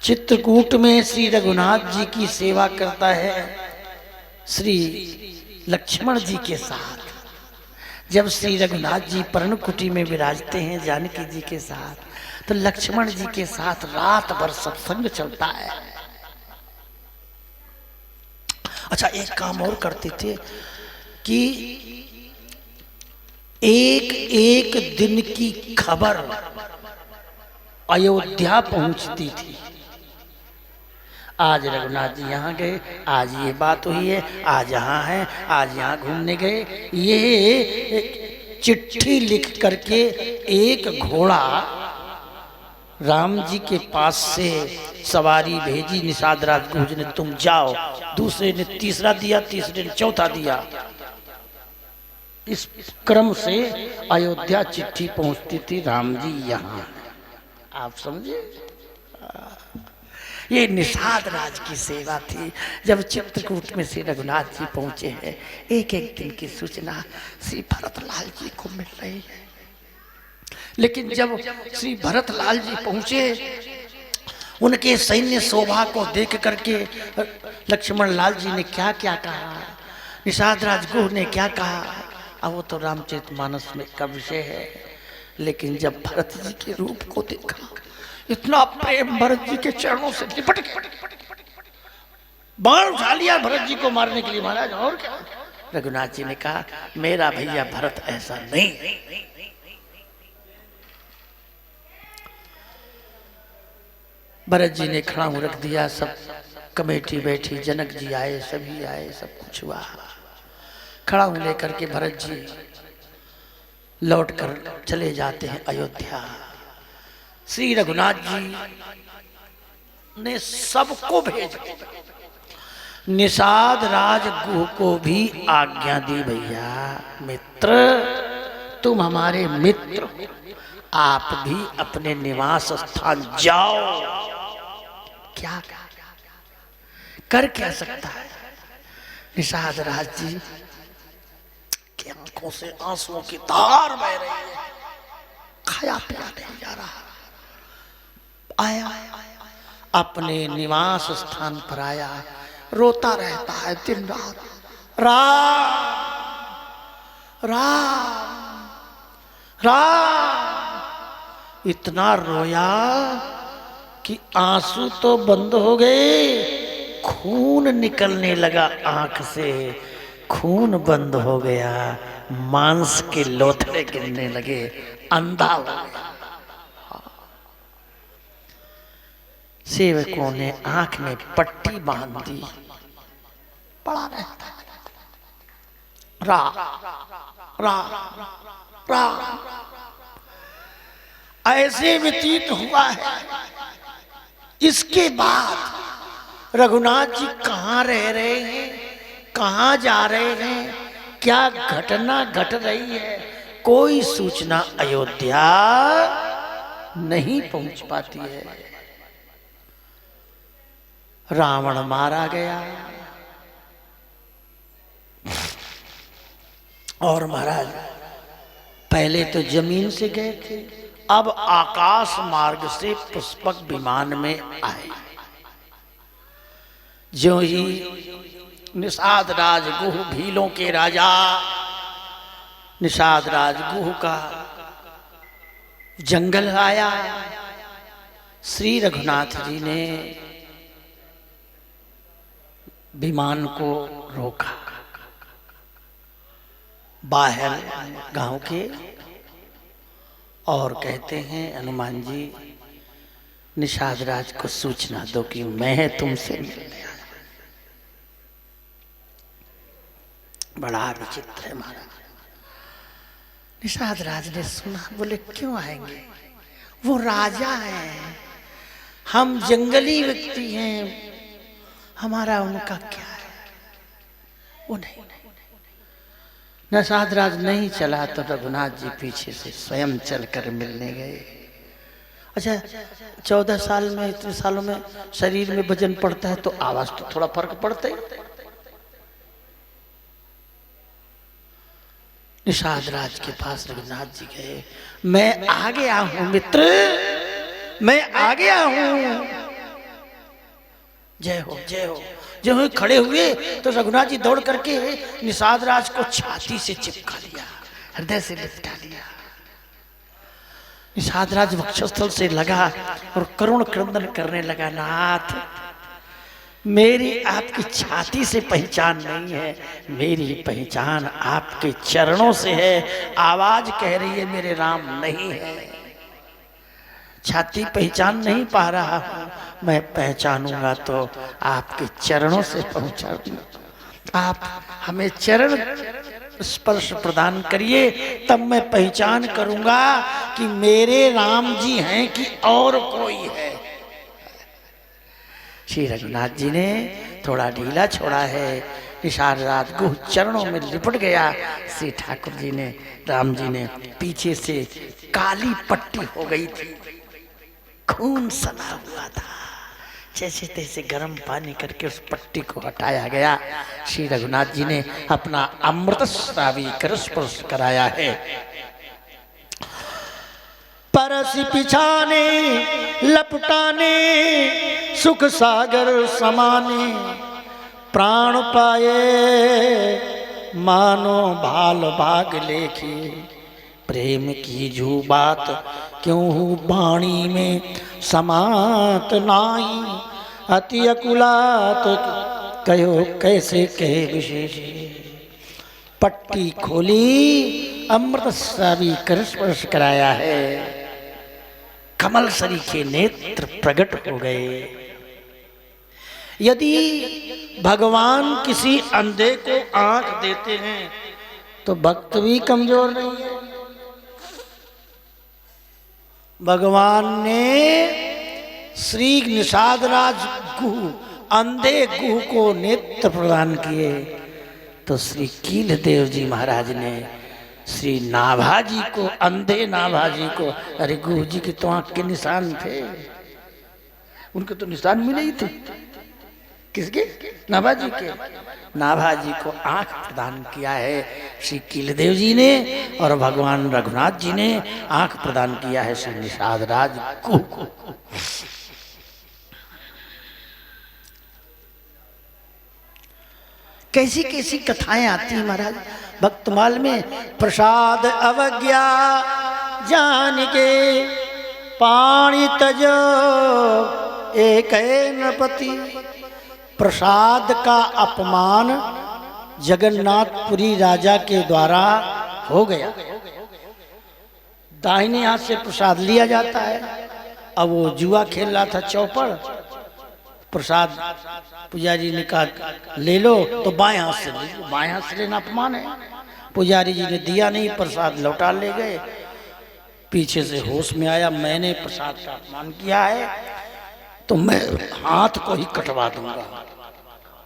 चित्रकूट में श्री रघुनाथ जी की सेवा करता है श्री लक्ष्मण जी के साथ। जब श्री रघुनाथ जी पर्णकुटी में विराजते हैं जानकी जी के साथ, तो लक्ष्मण जी के साथ रात भर सत्संग चलता है। अच्छा, एक काम और करते थे कि एक एक दिन की खबर अयोध्या पहुंचती थी। आज रघुनाथ जी यहाँ गए, आज ये बात हुई है, आज यहाँ है, आज यहाँ घूमने गए। ये चिट्ठी लिख करके एक घोड़ा राम जी के पास से सवारी भेजी निषाद राज गुह ने, तुम जाओ। दूसरे ने तीसरा दिया, तीसरे ने चौथा दिया। इस क्रम से अयोध्या चिट्ठी पहुंचती थी, राम जी यहाँ। आप समझे, ये निषाद राज की सेवा थी। जब चित्रकूट में श्री रघुनाथ जी पहुंचे हैं, एक एक दिन की सूचना श्री भरतलाल जी को मिल रही है। लेकिन जब श्री भरतलाल जी पहुंचे, उनके सैन्य शोभा को देख करके लक्ष्मण लाल जी ने क्या क्या कहा, निषाद राज गुह ने क्या कहा, अब वो तो रामचरितमानस में का विषय है। लेकिन जब भरत जी के रूप को देखा, इतना प्रेम भरत जी के चरणों से लिपट गया, बाण उठा लिया भरत जी को मारने के लिए। महाराज और क्या, रघुनाथ जी ने कहा मेरा भैया भरत ऐसा नहीं। भरत जी ने खड़ा रख दिया, सब कमेटी बैठी, जनक जी आए, सभी आए, सब कुछ हुआ। खड़ा लेकर के भरत जी लौट कर चले जाते हैं अयोध्या। श्री रघुनाथ जी ने सबको भेजा, निषाद राज गुह को भी आज्ञा दी, भैया मित्र तुम हमारे मित्र, आप भी अपने निवास स्थान जाओ। क्या कर क्या सकता है निषाद राज जी की आंखों से आंसुओं की धार बह रही है, खाया पिया नहीं जा रहा। आया अपने निवास स्थान पर आया, रोता रहता है दिन रात, राम राम राम। इतना रोया कि आंसू तो बंद हो गए, खून निकलने लगा आंख से, खून बंद हो गया, मांस के लोथड़े गिरने लगे, अंधा हो गया। सेवकों ने आंख में पट्टी बांध दी, पड़ा रहता है, रा रा रा। ऐसे व्यतीत हुआ है। इसके बाद रघुनाथ जी कहाँ रह रहे हैं, कहाँ जा रहे हैं, क्या घटना घट रही है, कोई सूचना अयोध्या नहीं पहुंच पाती है। रावण मारा गया और महाराज पहले तो जमीन से गए थे, अब आकाश मार्ग से पुष्पक विमान में आए। जो ही निषाद राज गुह, भीलों के राजा निषाद राज गुह का जंगल आया, श्री रघुनाथ जी ने विमान को रोका बाहर गांव के, और कहते हैं हनुमान जी निषाद राज को सूचना दो कि मैं तुमसे मिलने आया। बड़ा विचित्र है महाराज। निषाद राज ने सुना, बोले क्यों आएंगे, वो राजा हैं, हम जंगली व्यक्ति हैं, हमारा उनका क्या है। वो नहीं, निषाद राज नहीं चला तो रघुनाथ जी पीछे से स्वयं चलकर मिलने गए। अच्छा, 14 साल में, इतने सालों में शरीर में वजन पड़ता है तो आवाज तो थोड़ा फर्क पड़ता है। निषाद राज के पास रघुनाथ जी गए, मैं आ गया हूं मित्र, मैं आ गया हूं, जय हो जय हो। जब वे खड़े हुए तो रघुनाथ जी दौड़ करके निषाद राज को छाती से चिपका लिया, हृदय से लिपटा लिया। निषाद राज वक्षस्थल से लगा और करुण क्रंदन करने लगा, नाथ मेरी आपकी छाती से पहचान नहीं है, मेरी पहचान आपके चरणों से है। आवाज कह रही है मेरे राम नहीं है, छाती पहचान नहीं पा रहा हूं, मैं पहचानूंगा तो आपके चरणों से पहुंचाऊंगा। आप हमें चरण स्पर्श प्रदान करिए, तब मैं पहचान करूंगा कि मेरे राम जी हैं कि और कोई है। श्री रघुनाथ जी ने थोड़ा ढीला छोड़ा है, निषाद राज को चरणों में लिपट गया। श्री ठाकुर जी ने, राम जी ने पीछे से काली पट्टी हो गई थी, खून सना हुआ था, जैसे तैसे गर्म पानी करके उस पट्टी को हटाया गया। श्री रघुनाथ जी ने अपना अमृत स्रावी कर स्पर्श कराया है। परसी पिछाने लपटाने सुख सागर समाने, प्राण पाए मानो भाल भाग लेखी, प्रेम की जू बात क्यों वाणी में समात नाई, अति अकुलात कहो कैसे कहे विशेष। पट्टी खोली, अमृत स्रावी कर स्पर्श कराया है, कमल सरी के नेत्र प्रकट हो गए। यदि भगवान किसी अंधे को आंख देते हैं तो भक्त भी कमजोर नहीं है। भगवान ने श्री निषाद राज गुह, अंधे गुह को नेत्र प्रदान किए, तो श्री कीलदेव जी महाराज ने श्री नाभाजी को, अंधे नाभाजी को, अरे गुह जी के तो आंख के निशान थे, उनके तो निशान मिले ही थे। किसके? नाभाजी के। नाभाजी को आंख प्रदान किया है श्री कीलदेव जी ने, और भगवान रघुनाथ जी ने आंख प्रदान किया है श्री निषाद राज को। कैसी कैसी कथाएं आती हैं महाराज भक्तमाल में। प्रसाद अवज्ञा जान के पानी तजो एक नृपति, प्रसाद का अपमान जगन्नाथपुरी राजा के द्वारा हो गया। दाहिने हाथ से प्रसाद लिया जाता है, अब वो जुआ खेल रहा था चौपड़, प्रसाद पुजारी ने कहा ले लो, तो बाएं हाथ से ले लो, बाएं हाथ से लेना अपमान है। पुजारी जी ने दिया नहीं, प्रसाद लौटा ले गए। पीछे से होश में आया मैंने प्रसाद का अपमान किया है तो मैं हाथ को ही कटवा दूंगा।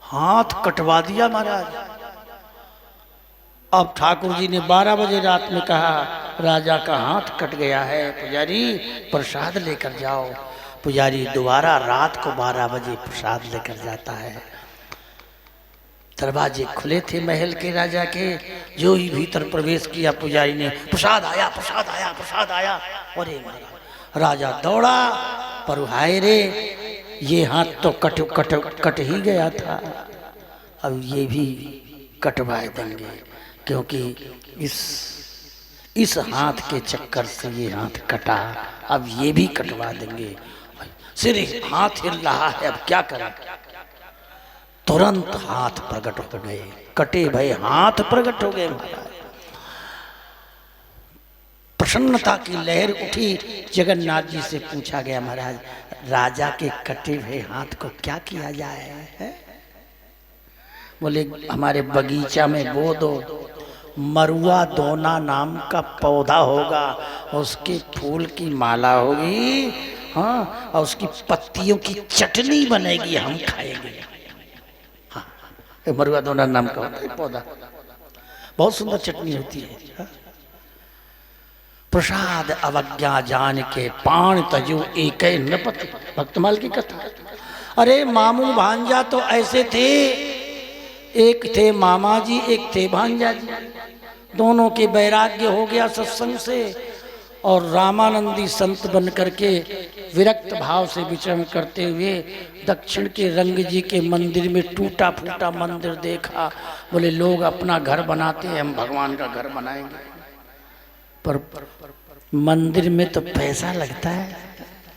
हाथ कटवा दिया महाराज। अब ठाकुर जी ने 12 बजे रात में कहा राजा का हाथ कट गया है, पुजारी प्रसाद लेकर जाओ। पुजारी दोबारा रात को 12 बजे प्रसाद लेकर जाता है। दरवाजे खुले थे महल के राजा के, जो ही भीतर प्रवेश किया पुजारी ने प्रसाद आया, प्रसाद आया, प्रसाद आया। अरे राजा दौड़ा, पर हाय रे ये हाथ तो कट ही गया था, अब ये भी कटवाए देंगे, क्योंकि इस हाथ के चक्कर से ये हाथ कटा, अब ये भी कटवा देंगे। सिर्फ हाथ हिल रहा है, अब क्या करें। तुरंत हाथ प्रकट हो गए, कटे भय हाथ प्रकट हो गए महाराज। प्रसन्नता की लहर उठी। जगन्नाथ जी से पूछा गया महाराज राजा के कटे हुए हाथ को क्या किया जाए है? बोले हमारे बगीचा में बो दो, मरुआ दोना नाम का पौधा होगा, उसके फूल की माला होगी, हाँ, और उसकी पत्तियों की चटनी बनेगी, हम खाएंगे। हाँ, मरुआ दोना नाम का होता है पौधा, बहुत सुंदर चटनी होती है। हाँ? प्रसाद अवज्ञा जान के पान तजु एक नृपति, भक्तमाल की कथा। अरे मामू भांजा तो ऐसे थे, एक थे मामा जी, एक थे भांजा जी, दोनों के वैराग्य हो गया सत्संग से, और रामानंदी संत बन करके विरक्त भाव से विचरण करते हुए दक्षिण के रंग जी के मंदिर में टूटा फूटा मंदिर देखा। बोले लोग अपना घर बनाते हैं, हम भगवान का घर बनाएंगे। पर मंदिर में तो पैसा लगता है,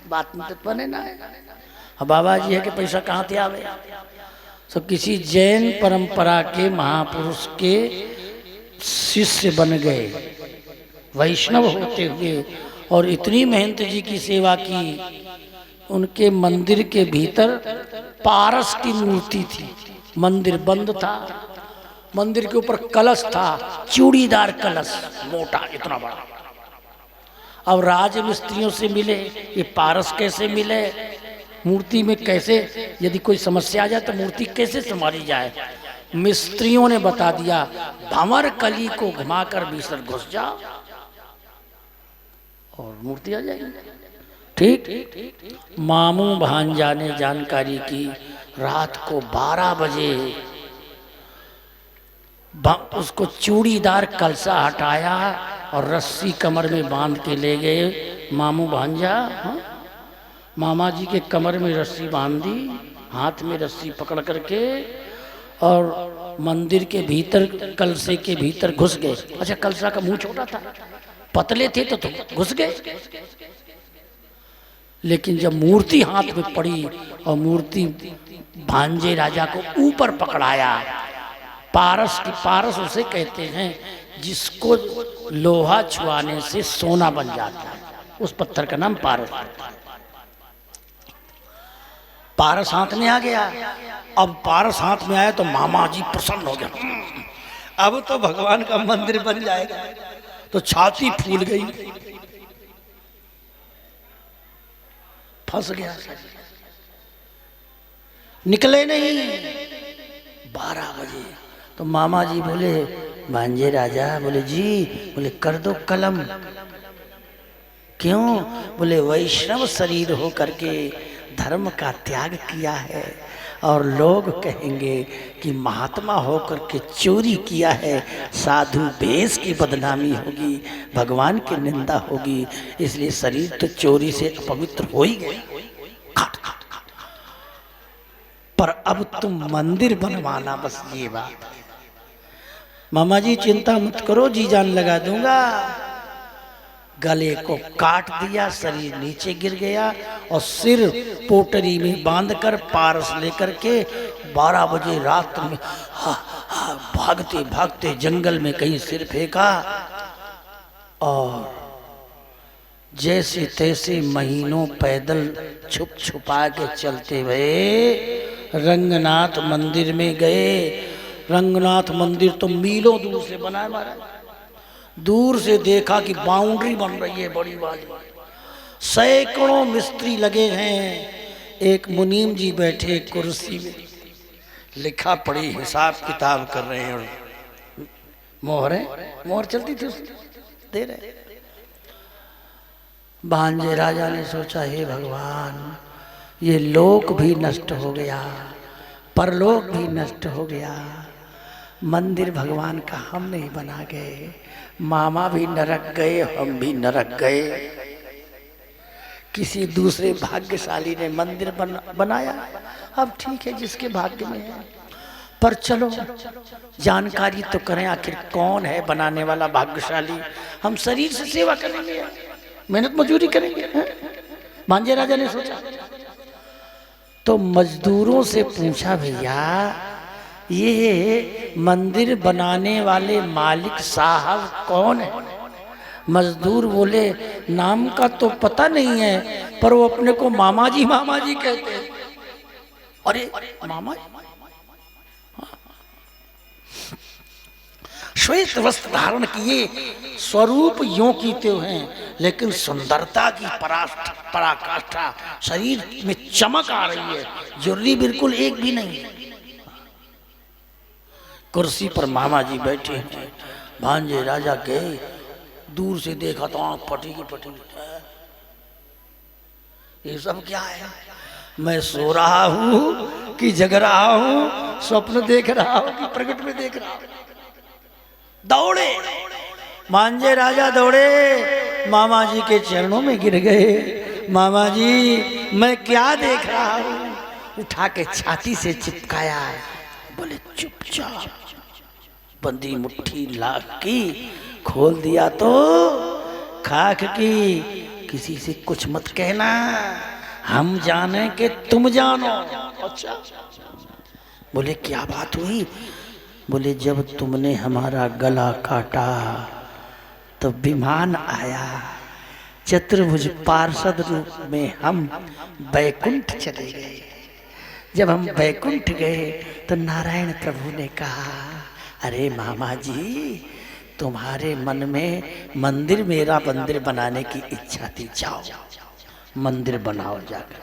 बात में तो बने ना है। अब बाबा जी है कि पैसा कहाँ से आवे। तो किसी जैन परंपरा के महापुरुष के शिष्य बन गए, वैष्णव होते हुए, और इतनी मेहनत जी की सेवा की। उनके मंदिर के भीतर पारस की मूर्ति थी, मंदिर बंद था, मंदिर के ऊपर कलश था, चूड़ीदार कलश, मोटा इतना बड़ा। अब राज मिस्त्रियों से मिले, ये पारस कैसे मिले, मूर्ति में कैसे, यदि कोई समस्या आ जाए तो मूर्ति कैसे संभाली जाए। मिस्त्रियों ने बता दिया, भंवर कली को घुमाकर भीतर घुस जाओ और मूर्ति आ जाएगी। ठीक। मामू भांजा ने जानकारी की, रात को 12 बजे उसको चूड़ीदार कलसा हटाया और रस्सी कमर में बांध के ले गए। मामू भांजा मामा जी के कमर में रस्सी बांध दी, हाथ में रस्सी पकड़ करके, और मंदिर के भीतर कलसे के भीतर घुस गए। अच्छा, कलसा का मुंह छोटा था, पतले थे तो घुस गए। लेकिन जब मूर्ति हाथ में पड़ी और मूर्ति भांजे राजा को ऊपर पकड़ाया, पारस उसे कहते हैं जिसको लोहा छुआने से सोना बन जाता है, उस पत्थर का नाम पारस। पारस हाथ में आ गया। अब पारस हाथ में आया तो मामा जी प्रसन्न हो गया, अब तो भगवान का मंदिर बन जाएगा। तो छाती फूल गई, फंस गया, निकले नहीं। 12 बजे तो मामा जी बोले, भांजे राजा, बोले जी, बोले कर दो कलम। क्यों? बोले वैष्णव शरीर हो करके धर्म का त्याग किया है और लोग कहेंगे कि महात्मा होकर के चोरी किया है, साधु भेष की बदनामी होगी, भगवान की निंदा होगी, इसलिए शरीर तो चोरी से अपवित्र हो ही गया। पर अब तुम मंदिर बनवाना, बस ये बात। मामा जी चिंता मत करो, जी जान लगा दूंगा। गले को काट दिया, शरीर नीचे गिर गया और सिर पोटरी में बांधकर पारस लेकर के 12 बजे रात में भागते भागते जंगल में कहीं सिर फेंका और जैसे तैसे महीनों पैदल छुप छुपा के चलते हुए रंगनाथ मंदिर में गए। रंगनाथ मंदिर तो मीलों दूर से बना है महाराज। दूर से देखा कि बाउंड्री बन रही है बड़ी वाली, सैकड़ों मिस्त्री लगे हैं। एक मुनीम जी बैठे कुर्सी में, लिखा पढ़ी हिसाब किताब कर रहे हैं और मोहर चलती थी दे रहे। भांजे राजा ने सोचा, हे भगवान, ये लोक भी नष्ट हो गया, परलोक भी नष्ट हो गया, मंदिर भगवान का हम नहीं बना गए, मामा भी नरक गए, हम भी नरक गए। किसी दूसरे भाग्यशाली ने मंदिर बनाया। अब ठीक है, जिसके भाग्य में है। पर चलो जानकारी तो करें, आखिर कौन है बनाने वाला भाग्यशाली। हम शरीर से सेवा करेंगे, मेहनत मजदूरी करेंगे। भांजे राजा ने सोचा तो मजदूरों से पूछा, भैया ये मंदिर बनाने वाले मालिक साहब कौन है? मजदूर बोले, नाम का तो पता नहीं है, पर वो अपने को मामा जी कहते हैं। अरे मामा, श्वेत वस्त्र धारण किए, स्वरूप यों कीते हुए हैं, लेकिन सुंदरता की पराकाष्ठा, शरीर में चमक आ रही है, जुर्री बिल्कुल एक भी नहीं। कुर्सी पर मामा जी बैठे हैं। भांजे राजा गए, दूर से देखा तो आंख फटी की फटी। ये सब क्या है? मैं सो रहा हूं कि जग रहा हूं, स्वप्न देख रहा हूं कि प्रकट में देख रहा हूं। दौड़े, भांजे राजा दौड़े, मामा जी के चरणों में गिर गए। मामा जी मैं क्या देख रहा हूँ, उठा के छाती से चिपकाया। बोले चुपचाप, बंदी मुट्ठी लाख की खोल दिया तो खाक की, किसी से कुछ मत कहना, हम जाने कि तुम जानो। अच्छा, बोले क्या बात हुई? बोले जब तुमने हमारा गला काटा तो विमान आया, चतुर्भुज पार्षद रूप में हम बैकुंठ चले गए। जब हम बैकुंठ गए तो नारायण प्रभु ने कहा, अरे मामा जी तुम्हारे मन में मंदिर, मेरा मंदिर बनाने की इच्छा थी, जाओ मंदिर बनाओ जाकर,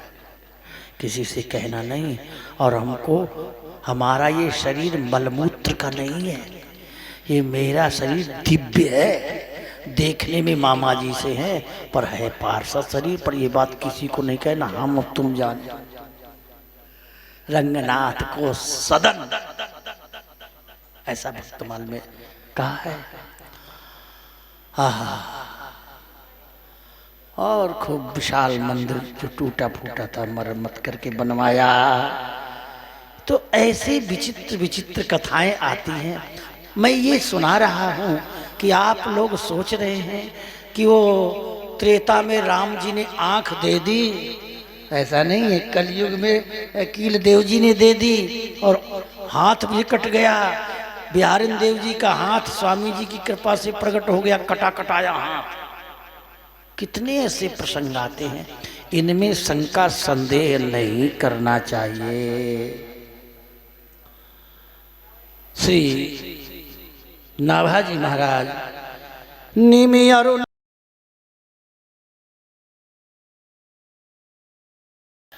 किसी से कहना नहीं। और हमको, हमारा ये शरीर मलमूत्र का नहीं है, ये मेरा शरीर दिव्य है, देखने में मामा जी से है पर है पार्षद शरीर। पर ये बात किसी को नहीं कहना, हम अब तुम जान। रंगनाथ को सदन, ऐसा भक्तमाल में कहा है। और खूब विशाल मंदिर जो टूटा फूटा था मरम्मत करके बनवाया। तो ऐसे विचित्र विचित्र कथाएं आती हैं। मैं ये सुना रहा हूँ कि आप लोग सोच रहे हैं कि वो त्रेता में राम जी ने आंख दे दी, ऐसा नहीं है। कलयुग में कील देव जी ने दे दी और हाथ भी कट गया। बिहारिन देव जी का हाथ स्वामी जी की कृपा से प्रकट हो गया, कटा कटाया हाथ। कितने ऐसे प्रसंग आते हैं, इनमें शंका संदेह नहीं करना चाहिए। श्री नाभाजी महाराज निमि अरुण,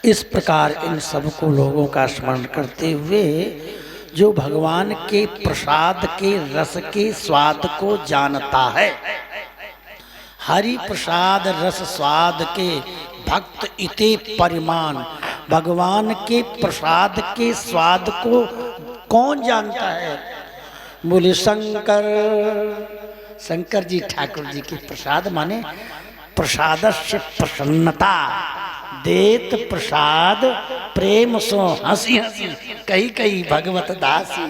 इस प्रकार इन सबको लोगों का स्मरण करते हुए जो भगवान के प्रसाद के रस के स्वाद को जानता है, हरि प्रसाद रस स्वाद के भक्त इते परिमाण, भगवान के प्रसाद के स्वाद को कौन जानता है? बोले शंकर। शंकर जी ठाकुर जी के प्रसाद माने प्रसादस्य प्रसन्नता, देत प्रसाद प्रेम सो हंसी हंसी, कही कही भगवत दासी।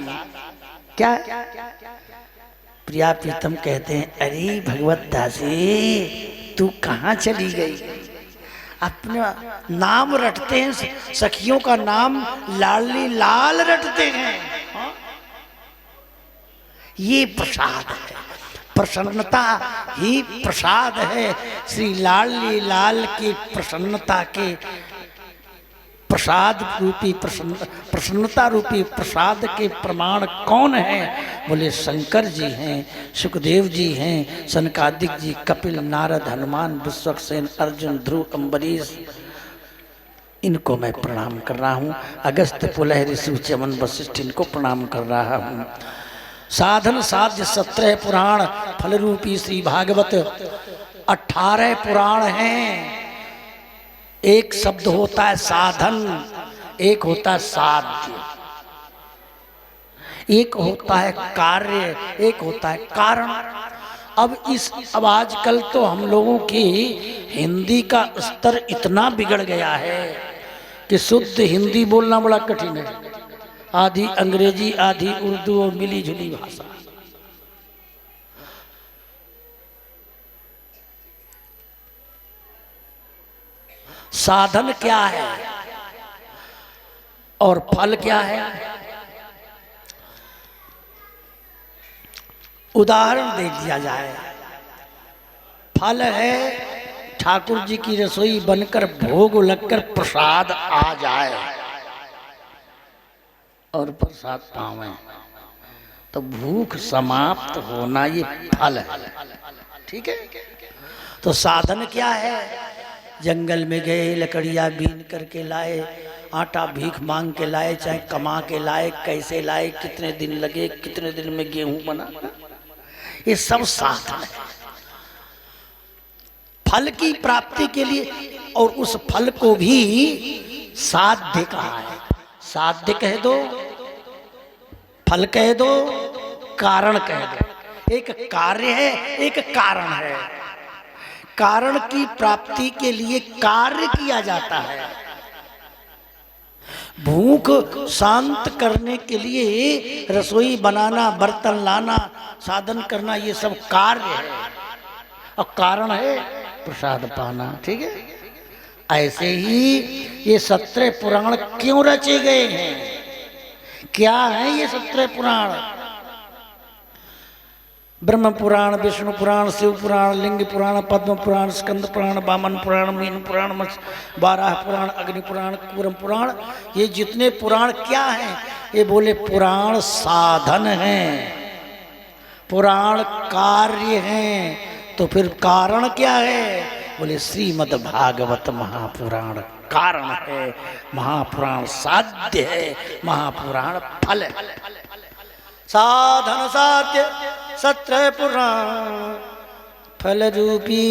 क्या प्रिया प्रीतम कहते हैं, अरे भगवत दासी तू कहाँ चली गई? अपना नाम रटते हैं, सखियों का नाम लाडली लाल रटते हैं। ये प्रसाद है, प्रसन्नता ही प्रसाद है। श्री लाडली लाल की प्रसन्नता के प्रसाद रूपी प्रसन्नता रूपी प्रसाद के प्रमाण कौन है? बोले शंकर जी हैं, सुखदेव जी हैं, सनकादिक जी, कपिल, नारद, हनुमान, विश्वक्सेन, अर्जुन, ध्रुव, अम्बरीश, इनको मैं प्रणाम कर रहा हूँ। अगस्त, पुलह, ऋषि, चमन, वशिष्ठ, इनको प्रणाम कर रहा हूँ। साधन साध्य 17 पुराण, फल रूपी श्री भागवत 18 पुराण हैं। एक शब्द होता है साधन, एक होता है साध्य, एक होता है कार्य, एक होता है कारण। अब आजकल तो हम लोगों की हिंदी का स्तर इतना बिगड़ गया है कि शुद्ध हिंदी बोलना बड़ा कठिन है। आधी अंग्रेजी, आधी उर्दू और मिली जुली भाषा। साधन क्या है और फल क्या है? उदाहरण दे दिया जाए। फल है ठाकुर जी की रसोई बनकर भोग लगकर प्रसाद आ जाए और प्रसाद पावे तो भूख समाप्त होना, ये फल है। ठीक है। तो साधन क्या है? जंगल में गए, लकड़ियाँ बीन करके लाए, आटा भीख मांग के लाए, चाहे कमा के लाए, कैसे लाए, कितने दिन लगे, कितने दिन में गेहूं बना, ये सब साधन है फल की प्राप्ति के लिए। और उस फल को भी साध्य कहा है। साध्य कह दो, फल कह दो, कारण कह दो। एक कार्य है, एक कारण है। कारण की प्राप्ति के लिए कार्य किया जाता है। भूख शांत करने के लिए रसोई बनाना, बर्तन लाना, साधन करना, ये सब कार्य है और कारण है प्रसाद पाना। ठीक है। ऐसे ही ये 17 पुराण क्यों रचे गए हैं? क्या है ये 17 पुराण? ब्रह्म पुराण, विष्णु पुराण, शिव पुराण, लिंग पुराण, पद्म पुराण, स्कंद पुराण, वामन पुराण, मीन पुराण, बारह पुराण, अग्नि पुराण, कूर्म पुराण, ये जितने पुराण क्या हैं? ये बोले पुराण साधन हैं, पुराण कार्य हैं। तो फिर कारण क्या है? बोले श्रीमद् भागवत महापुराण कारण है, महापुराण साध्य है, महापुराण फल है। साधन साध्य 17 पुराण फल रूपी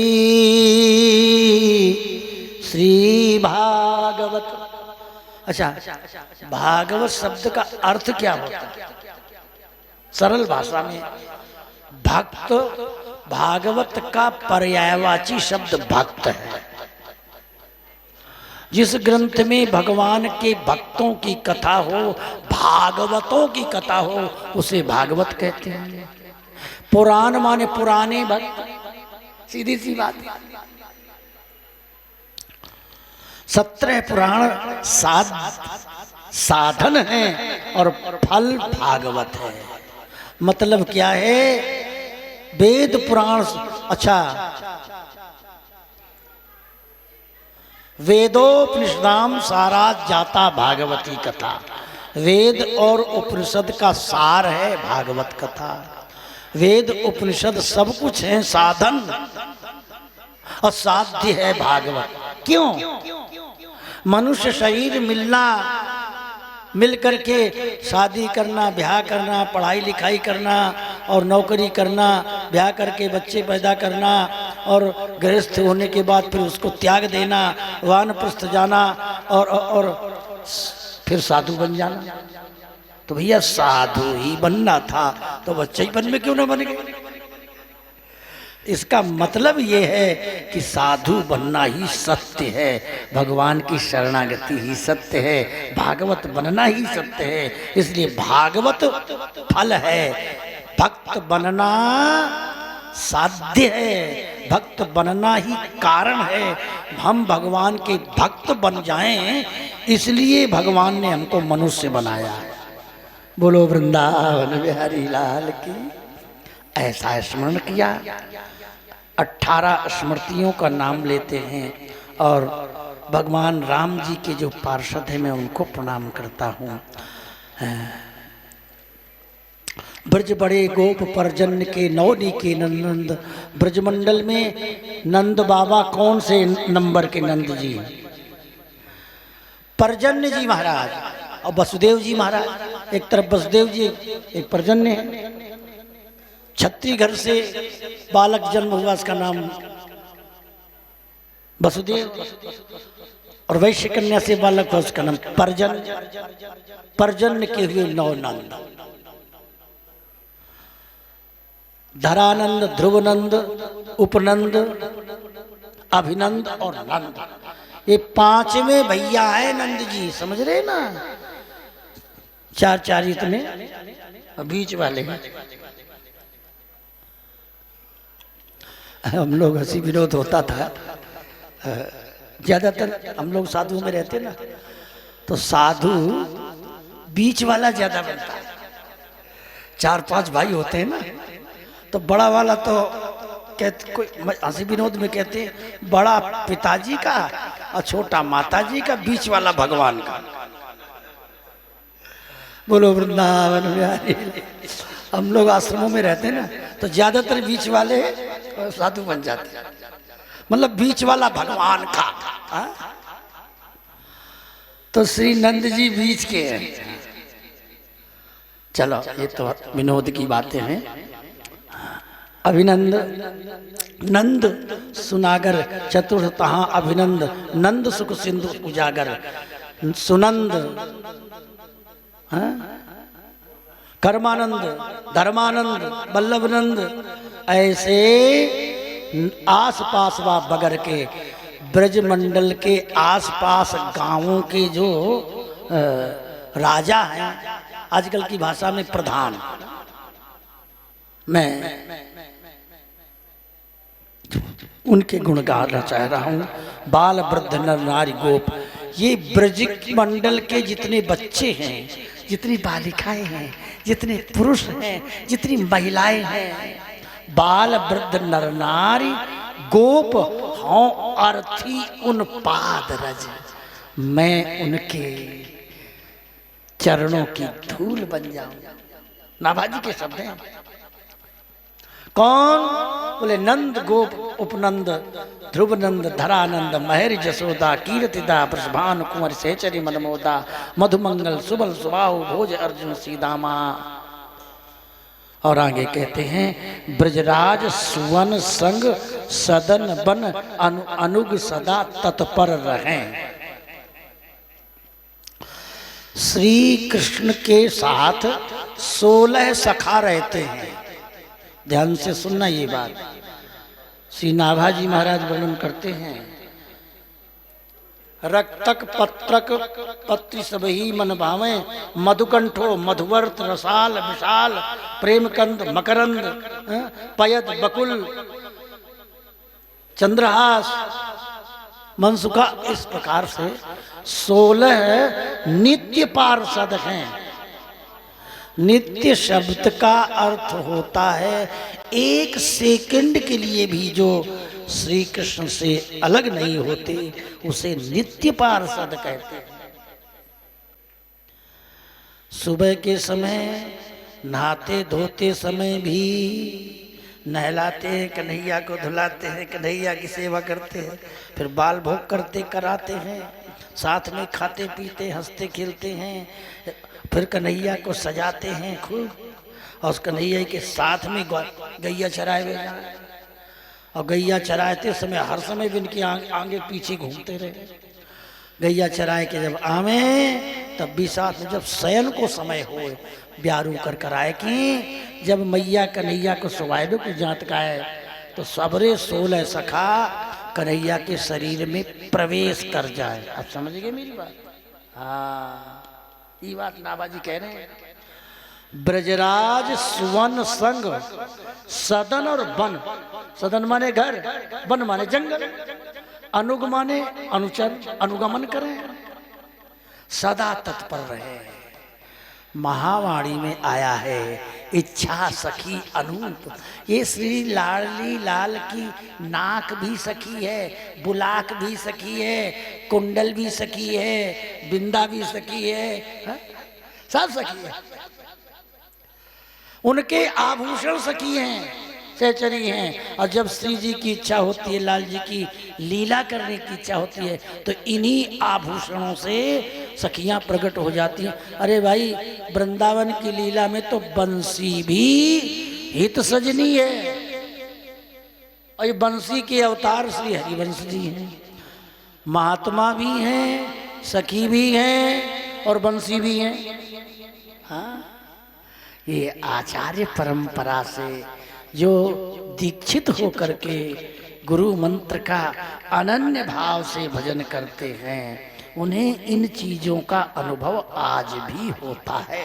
श्री भागवत। अच्छा, भागवत शब्द का अर्थ क्या होता है? सरल भाषा में भक्त, भागवत का पर्यायवाची शब्द भक्त है। जिस ग्रंथ में भगवान के भक्तों की कथा हो, भागवतों की कथा हो, उसे भागवत कहते हैं। पुराण माने पुराने भक्त, सीधी सी बात। 17 पुराण साधन है और फल भागवत है। मतलब क्या है? वेद पुराण, अच्छा, वेदोपनिषदाम सारा जाता भागवती कथा। वेद और उपनिषद का सार है भागवत कथा। वेद उपनिषद सब कुछ है साधन और साध्य है भागवत। क्यों? मनुष्य शरीर मिलना, मिल करके शादी करना, ब्याह करना, पढ़ाई लिखाई करना और नौकरी करना, ब्याह करके बच्चे पैदा करना और गृहस्थ होने के बाद फिर उसको त्याग देना, वानप्रस्थ जाना और फिर साधु बन जाना। तो भैया साधु ही बनना था तो बच्चे ही बन में क्यों ना बन गए? इसका मतलब ये है कि साधु बनना ही सत्य है, भगवान की शरणागति ही सत्य है, भागवत बनना ही सत्य है। इसलिए भागवत फल है, भक्त बनना साध्य है, भक्त बनना ही कारण है। हम भगवान के भक्त बन जाएं, इसलिए भगवान ने हमको मनुष्य बनाया है। बोलो वृंदावन बिहारी लाल की। ऐसा स्मरण किया। 18 स्मृतियों का नाम लेते हैं और भगवान राम जी के जो पार्षद हैं मैं उनको प्रणाम करता हूँ। ब्रज बड़े गोप परजन्य के नौनी के नंद। ब्रजमंडल में नंद बाबा कौन से नंबर के नंद जी? परजन्य जी महाराज और वसुदेव जी महाराज। एक तरफ वसुदेव जी, एक परजन्य है। छत्री घर से बालक जन्म हुआ, उसका नाम वसुदेव, और वैश्य कन्या से बालक हुआ, उसका नाम परजन्य। परजन्य के हुए 9 नंद, धरानंद, ध्रुवनंद, उपनंद, अभिनंद और नंद। ये 5वें भैया है नंद जी, समझ रहे ना? 4 इतने बीच वाले हैं। हम लोग हंसी विनोद होता था, ज्यादातर हम लोग साधु में रहते ना, तो साधु बीच वाला ज्यादा बनता है। 4-5 भाई होते हैं ना, तो बड़ा वाला तो कहते, कोई हंसी विनोद में कहते हैं बड़ा पिताजी का और छोटा माताजी का, बीच वाला भगवान का। बोलो वृंदावन बिहारी। हम लोग आश्रमों में रहते हैं ना, तो ज्यादातर बीच वाले साधु बन जाते हैं, मतलब बीच वाला भगवान का। तो श्री नंद जी बीच के हैं। चलो, ये तो विनोद की बातें हैं। अभिनंद, नंद सुनागर चतुर्थतः अभिनंद, नंद सुख सिंधु उजागर। सुनंद, कर्मानंद, धर्मानंद, बल्लभनंद, ऐसे आसपास व बगर के ब्रजमंडल के आसपास गांवों के जो राजा हैं, आजकल की भाषा में प्रधान, मैं उनके गुण गाना चाह रहा हूं। बाल वृद्ध नर नारी गोप, ये ब्रज मंडल के जितने बच्चे हैं, जितनी बालिकाएं हैं, जितने पुरुष हैं, जितनी महिलाएं हैं, बाल वृद्ध नर नारी गोप हों अर्थी उन पाद रज, मैं उनके चरणों की धूल बन जाऊं। नाभाजी के शब्द हैं। कौन? बोले नंद गोप उपनंद ध्रुवनंद धरानंद महर जसोदा कीर्तिदा वृषभानु कुंवर सहचरी मनमोदा मधुमंगल सुबल सुबाहु भोज अर्जुन सीदामा। और आगे कहते हैं ब्रजराज सुवन संग सदन बन अनुग सदा तत्पर रहें। श्री कृष्ण के साथ 16 सखा रहते हैं। ध्यान से सुनना ये बात। श्री नाभाजी महाराज वर्णन करते हैं, रक्तक पत्रक पत्रि सबही मन भावे, मधुकंठो मधुवर्त रसाल विशाल, प्रेमकंद मकरंद पयद बकुल चंद्रहास मनसुखा। इस प्रकार से 16 नित्य पार्षद हैं। नित्य शब्द का अर्थ होता है एक सेकंड के लिए भी जो श्री कृष्ण से अलग नहीं होते, उसे नित्य पार्षद कहते हैं। सुबह के समय नहाते धोते समय भी नहलाते हैं, कन्हैया को धुलाते हैं, कन्हैया की सेवा करते हैं, फिर बाल भोग करते कराते हैं, साथ में खाते पीते हंसते खेलते हैं, फिर कन्हैया को सजाते हैं खूब, और उस कन्हैया के साथ में गैया चराए हुए जाए, और गैया चराते समय हर समय भी इनकी आगे पीछे घूमते रहे। गैया चराए के जब आवे तब भी साथ में, जब शयन को समय हो ब्यारू कर कराए कि जब मैया कन्हैया को सुवायदो की जात का है तो सबरे 16 सखा कन्हैया के शरीर में प्रवेश कर जाए। आप समझ गए मेरी बात? हाँ, ये बात नाभाजी कह रहे हैं। ब्रजराज सुवन संग सदन और वन, सदन माने घर, वन माने जंगल, अनुग माने अनुचर, अनुगमन करें, सदा तत्पर रहे। महावाणी में आया है इच्छा सखी अनूप। ये श्री लाडली लाल की नाक भी सखी है, बुलाक भी सखी है, कुंडल भी सखी है, बिंदा भी सखी है, सब सखी है। उनके आभूषण सखी हैं, सहचरी हैं। और जब श्री जी की इच्छा होती है, लाल जी की लीला करने की इच्छा होती है, तो इन्हीं आभूषणों से सखियां प्रकट हो जाती हैं। अरे भाई, वृंदावन की लीला में तो बंसी भी हित सजनी है, और ये बंसी के अवतार श्री हरिवंश जी हैं। महात्मा भी हैं, सखी भी हैं, और बंसी भी हैं। हाँ, ये आचार्य परंपरा से जो दीक्षित होकर के गुरु मंत्र का अनन्य भाव से भजन करते हैं, उन्हें इन चीजों का अनुभव आज भी होता है।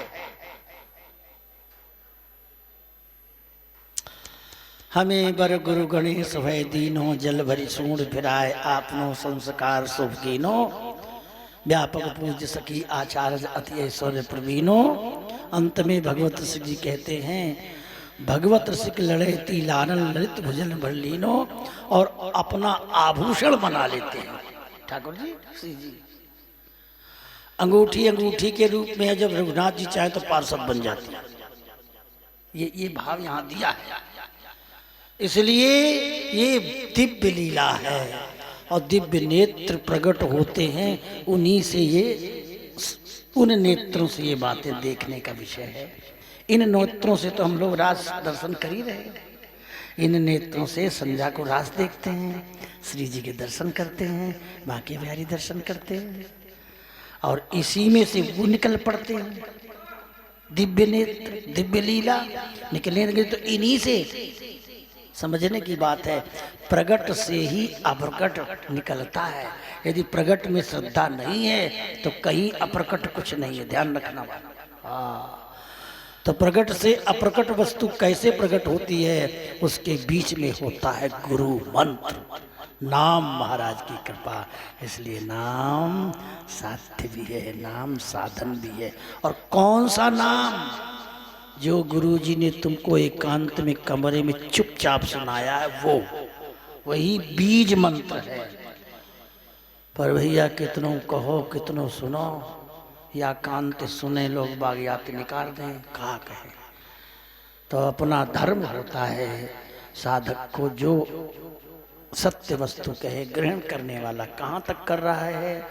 हमें बर गुरु गणेश भय दीनो, जल भरी सूंड फिराए आपनो संस्कार शुभ कीनो, व्यापक पूज्य सखी आचार्य अति ऐश्वर्य प्रवीणो। अंत में भगवत श्री जी कहते हैं, भगवत रसिक लड़े ती लानल ललित भुजन भरलीनो, और अपना आभूषण बना लेते हैं ठाकुर जी श्री जी। अंगूठी अंगूठी के रूप में जब रघुनाथ जी चाहे तो पार्षद बन जाती है। ये भाव यहाँ दिया है, इसलिए ये दिव्य लीला है, और दिव्य नेत्र प्रकट होते हैं उन्हीं से, ये उन नेत्रों से ये बातें देखने का विषय है। इन नेत्रों से तो हम लोग रास दर्शन कर ही रहे, इन नेत्रों से संध्या को रास देखते हैं, श्री जी के दर्शन करते हैं, बाकी बिहारी दर्शन करते हैं, और इसी में से वो निकल पड़ते हैं। दिव्य नेत्र, दिव्य लीला निकलने लगे तो इन्हीं से समझने की बात है। प्रगट से ही अप्रकट निकलता है। यदि प्रगट में श्रद्धा नहीं है तो कहीं अप्रकट कुछ नहीं है, ध्यान रखना बात। हाँ, तो प्रगट से अप्रकट वस्तु कैसे प्रकट होती है? उसके बीच में होता है गुरु मंत्र, नाम, महाराज की कृपा। इसलिए नाम साध्य भी है, नाम साधन भी है। और कौन सा नाम? जो गुरु जी ने तुमको एकांत में कमरे में चुपचाप सुनाया है, वो वही बीज मंत्र है। पर भैया कितनों कहो कितनों सुनो, या कांत सुने लोग बागियात निकाल दें, कहा कहे। तो अपना धर्म होता है साधक को जो सत्य वस्तु कहे ग्रहण करने वाला। कहाँ तक कर रहा है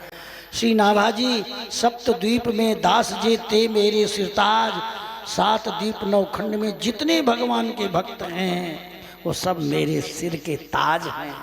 श्री नाभाजी? सप्तद्वीप में दास जे ते मेरे सिरताज, 7 द्वीप 9 खंड में जितने भगवान के भक्त हैं वो सब मेरे सिर के ताज हैं।